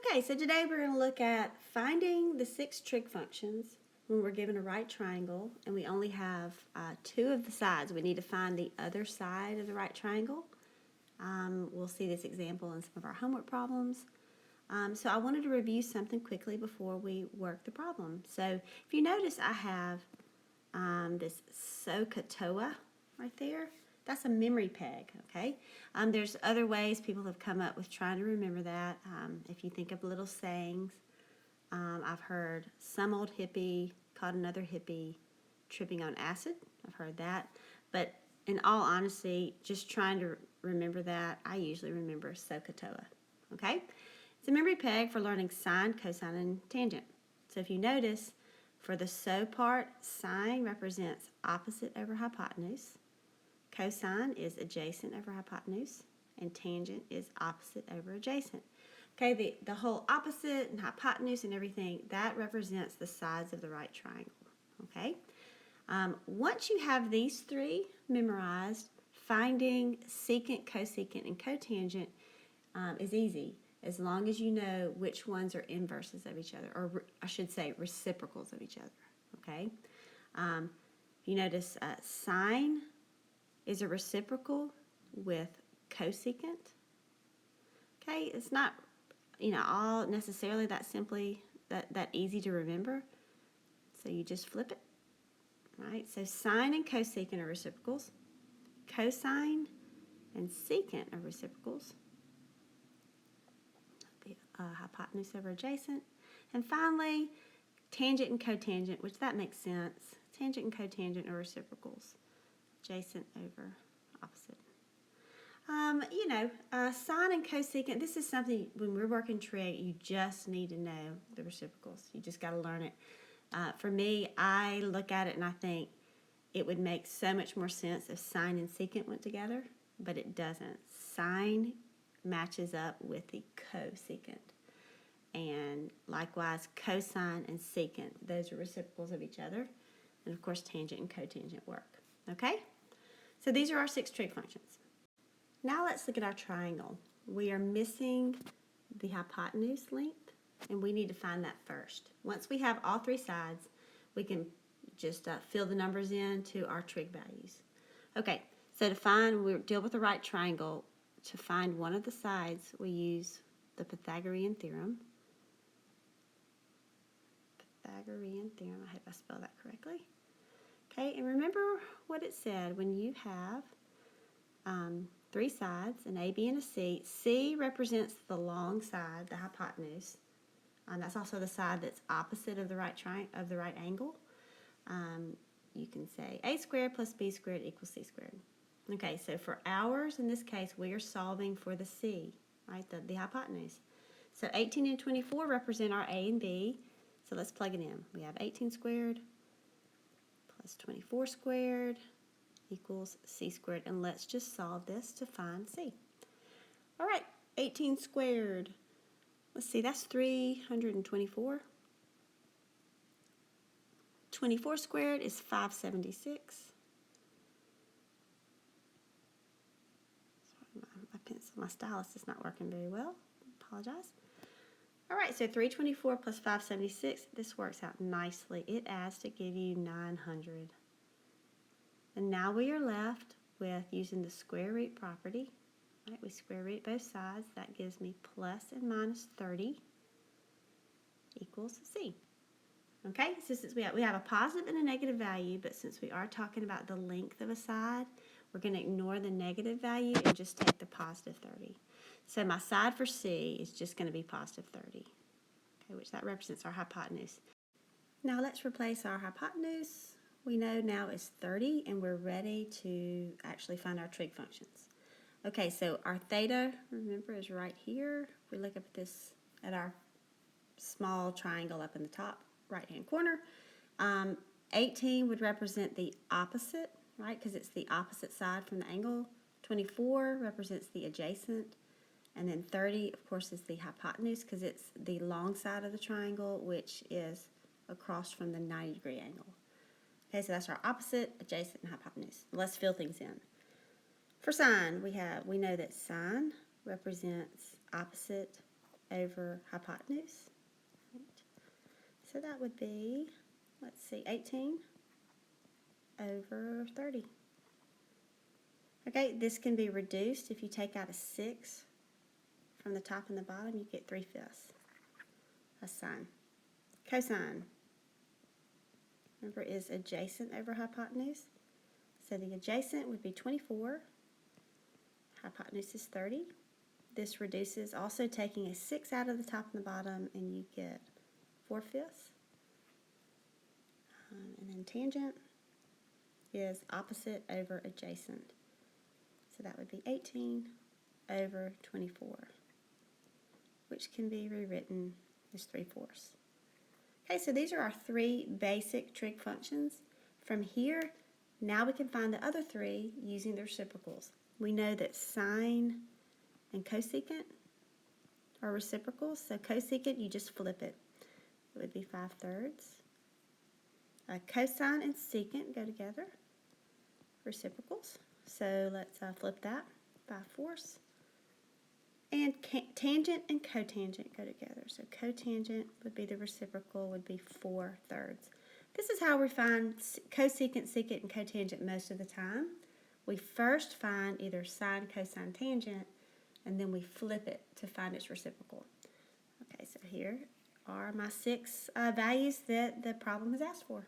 Okay, so today we're going to look at finding the 6 trig functions when we're given a right triangle and we only have 2 of the sides. We need to find the other side of the right triangle. We'll see this example in some of our homework problems. So I wanted to review something quickly before we work the problem. So if you notice, I have this Sohcahtoa right there. That's a memory peg, okay? There's other ways people have come up with trying to remember that. If you think of little sayings, I've heard some old hippie caught another hippie tripping on acid. I've heard that. But in all honesty, just trying to remember that, I usually remember Sohcahtoa, okay? It's a memory peg for learning sine, cosine, and tangent. So if you notice, for the so part, sine represents opposite over hypotenuse. Cosine is adjacent over hypotenuse, and tangent is opposite over adjacent. Okay, the whole opposite and hypotenuse and everything, that represents the sides of the right triangle. Okay, once you have these 3 memorized, finding secant, cosecant, and cotangent is easy, as long as you know which ones are inverses of each other, or I should say reciprocals of each other. Okay, you notice sine is a reciprocal with cosecant. Okay, it's not, all necessarily that simply that easy to remember. So you just flip it, right? So sine and cosecant are reciprocals. Cosine and secant are reciprocals. The hypotenuse over adjacent. And finally, tangent and cotangent, which that makes sense. Tangent and cotangent are reciprocals. Adjacent over opposite. Sine and cosecant, this is something, when we're working trig, you just need to know the reciprocals. You just got to learn it. For me, I look at it and I think it would make so much more sense if sine and secant went together, but it doesn't. Sine matches up with the cosecant. And likewise, cosine and secant, those are reciprocals of each other. And of course, tangent and cotangent work. Okay? So these are our 6 trig functions. Now let's look at our triangle. We are missing the hypotenuse length, and we need to find that first. Once we have all 3 sides, we can just fill the numbers in to our trig values. Okay, so we deal with the right triangle. To find one of the sides, we use the Pythagorean Theorem. Pythagorean Theorem, I hope I spelled that correctly. Okay, and remember what it said when you have 3 sides, an A, B, and a C. C represents the long side, the hypotenuse. That's also the side that's opposite of the right angle. You can say A squared plus B squared equals C squared. Okay, so for ours, in this case, we are solving for the C, right, the hypotenuse. So 18 and 24 represent our A and B. So let's plug it in. We have 18 squared plus 24 squared equals C squared. And let's just solve this to find C. All right, 18 squared. Let's see, that's 324. 24 squared is 576. Sorry, my stylus is not working very well. Apologize. All right, so 324 plus 576, this works out nicely. It adds to give you 900. And now we are left with using the square root property. Right, we square root both sides. That gives me plus and minus 30 equals C. Okay, so since we have a positive and a negative value, but since we are talking about the length of a side, we're going to ignore the negative value and just take the positive 30. So my side for C is just going to be positive 30, okay, which that represents our hypotenuse. Now let's replace our hypotenuse. We know now is 30, and we're ready to actually find our trig functions. Okay, so our theta, remember, is right here. If we look up at our small triangle up in the top right-hand corner, 18 would represent the opposite, right, because it's the opposite side from the angle. 24 represents the adjacent, and then 30, of course, is the hypotenuse because it's the long side of the triangle, which is across from the 90-degree angle. Okay, so that's our opposite, adjacent, and hypotenuse. Let's fill things in. For sine, we know that sine represents opposite over hypotenuse. Right. So that would be, let's see, 18 over 30. Okay, this can be reduced. If you take out a 6 from the top and the bottom, you get 3/5. That's sine. Cosine, remember, is adjacent over hypotenuse. So the adjacent would be 24. Hypotenuse is 30. This reduces, also taking a 6 out of the top and the bottom, and you get 4/5. And then tangent is opposite over adjacent. So that would be 18 over 24, which can be rewritten as 3/4. Okay, so these are our 3 basic trig functions. From here, now we can find the other 3 using the reciprocals. We know that sine and cosecant are reciprocals. So cosecant, you just flip it. It would be 5/3. Cosine and secant go together, reciprocals. So let's flip that, 5/4. And tangent and cotangent go together. So cotangent would be the reciprocal, would be 4/3. This is how we find cosecant, secant, and cotangent most of the time. We first find either sine, cosine, tangent, and then we flip it to find its reciprocal. Okay, so here are my 6 values that the problem has asked for.